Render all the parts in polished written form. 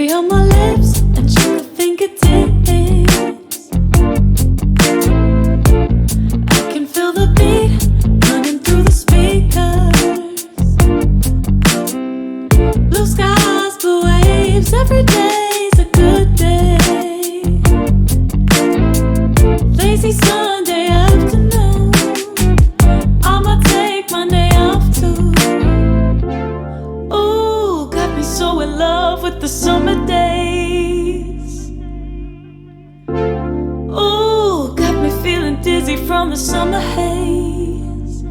cherry on my lips and chocolate fingertips. I can feel the beat running through the speakers. Blue skies, blue waves, every day's a good day. Lazy Sunday afternoon, I'ma take Monday off too. Ooh, got me so in love with the summer days. Ooh, got me feeling dizzy from the summer haze.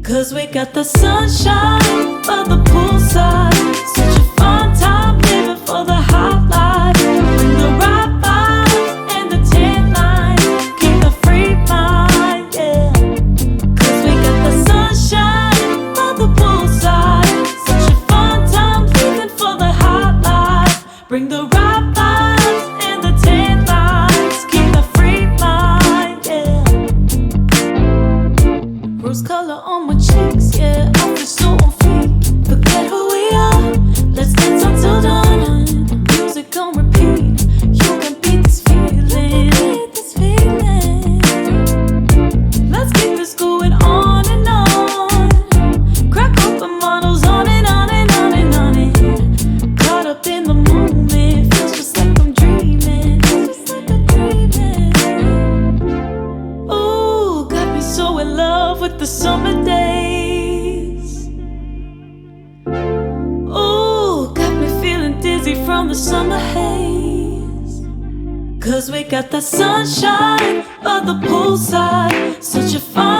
'Cause we got the sunshine by the poolside, such a fun time living for the hot life. Bring the right vibes and the tan line, keep the free mind, yeah. 'Cause we got the sunshine by the poolside, such a fun time living for the hot life. Bring the right vibes and the tan lines, keep the free mind, yeah. Rose color on my cheeks, yeah, I feel so on fleek. Forget who we are, let's dance until dawn. Music on repeat, you can beat this feeling. Let's keep this going on and on. Crack open models on and on and on and on it. Caught up in the moment, feels just like I'm dreaming. Ooh, got me so in love with the summer days. Ooh, got me feeling dizzy from the summer haze. 'Cause we got the sunshine by the poolside, such a fun